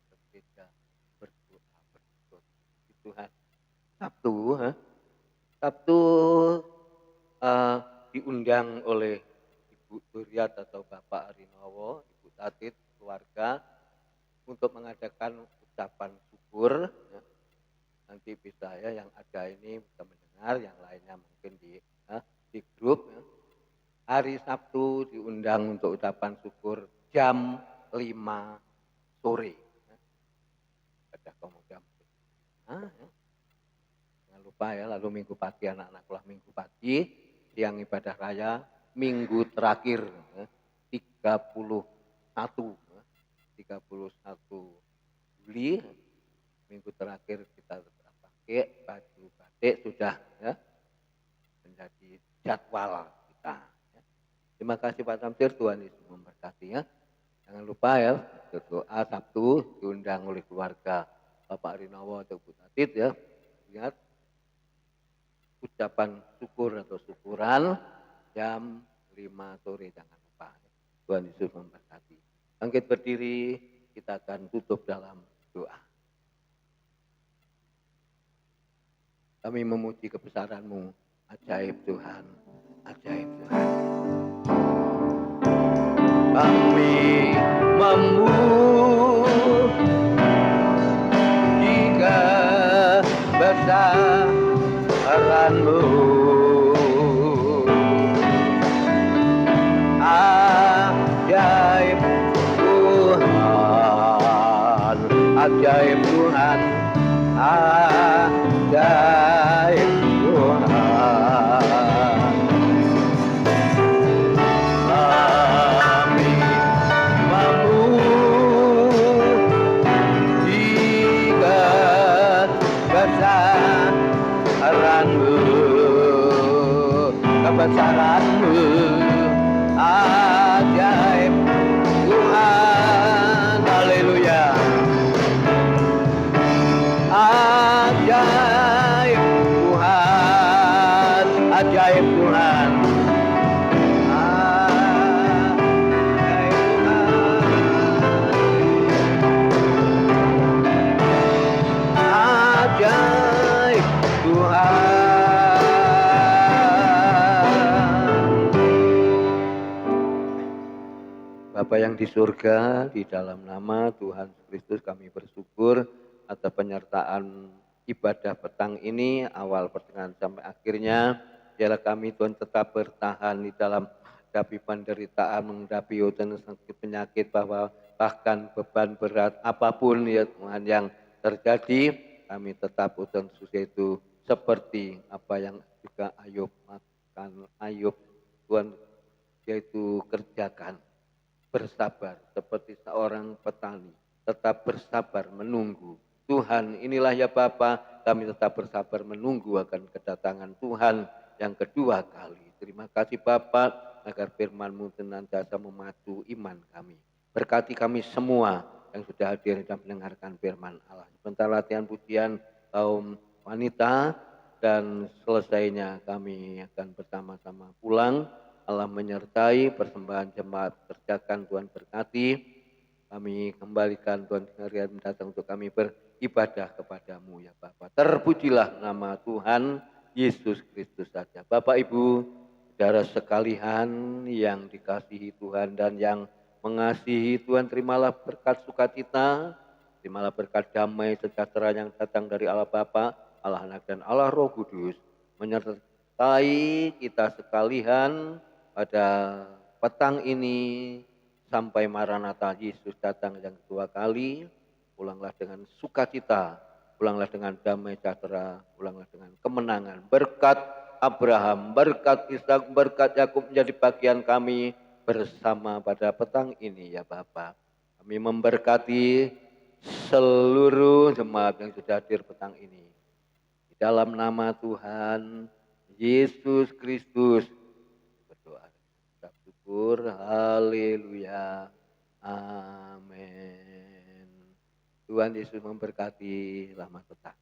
berbeda, berdoa, berdoa. Tuhan. Sabtu, ya. Sabtu diundang oleh Ibu Duriat atau Bapak Arinowo, Ibu Tatit, keluarga untuk mengadakan ucapan syukur. Ya. Nanti bisa ya yang ada ini bisa mendengar, yang lainnya mungkin di grup. Ya. Hari Sabtu diundang untuk ucapan syukur jam 5 sore. Ya. Ada pemuda. Ya. Jangan lupa ya, lalu minggu pagi anak-anak sekolah minggu pagi, siang ibadah raya, minggu terakhir ya, 31 Juli, minggu terakhir kita pakai baju batik sudah ya, menjadi jadwal kita. Ya. Terima kasih Pak Samsir, Tuhan Yesus memberkati ya. Jangan lupa ya, berdoa Sabtu diundang oleh keluarga Bapak Arinowo atau Bu Tatit ya. Lihat ucapan syukur atau syukuran jam 5 sore, jangan lupa. Tuhan Yesus memberkati. Bangkit berdiri, kita akan tutup dalam doa. Kami memuji kebesaran-Mu, ajaib Tuhan, ajaib Tuhan. Kami memuji kebesaran-Mu. Ajaib Tuhan, ajaib Tuhan, ajaib Tuhan. Kami memuji kebesaran-Mu, kebesaran-Mu, ajaib Tuhan, haleluya. Ajaib Tuhan, ajaib Tuhan, ajaib Tuhan, ajaib Tuhan. Bapa yang di surga, di dalam nama Tuhan Kristus kami bersyukur atas penyertaan ibadah petang ini, awal pertengahan sampai akhirnya. Biarlah kami Tuhan tetap bertahan di dalam menghadapi penderitaan, menghadapi sakit penyakit, bahwa bahkan beban berat apapun ya Tuhan yang terjadi, kami tetap Tuhan itu seperti apa yang juga Ayub makan, Ayub Tuhan yaitu kerjakan. Bersabar seperti seorang petani, tetap bersabar menunggu. Tuhan, inilah ya Bapa, kami tetap bersabar menunggu akan kedatangan Tuhan yang kedua kali. Terima kasih Bapa, agar firman-Mu senantiasa memacu iman kami. Berkati kami semua yang sudah hadir dan mendengarkan firman Allah. Sebentar latihan pujian kaum wanita, dan selesainya kami akan bersama-sama pulang. Allah menyertai persembahan jemaat, kerjakan Tuhan berkati. Kami kembalikan Tuhan sekalian mendatang untuk kami beribadah kepadamu ya Bapa. Terpujilah nama Tuhan Yesus Kristus saja. Bapak Ibu, saudara sekalian yang dikasihi Tuhan dan yang mengasihi Tuhan, terimalah berkat sukacita, terimalah berkat damai sejahtera yang datang dari Allah Bapa, Allah Anak dan Allah Roh Kudus, menyertai kita sekalian pada petang ini sampai Maranatha Yesus datang yang kedua kali. Pulanglah dengan sukacita, pulanglah dengan damai sejahtera, pulanglah dengan kemenangan. Berkat Abraham, berkat Ishak, berkat Yakub menjadi bagian kami bersama pada petang ini ya Bapa. Kami memberkati seluruh jemaat yang sudah hadir petang ini. Di dalam nama Tuhan Yesus Kristus berdoa. Kita syukur, haleluya, amin. Tuhan Yesus memberkati, selamat petang.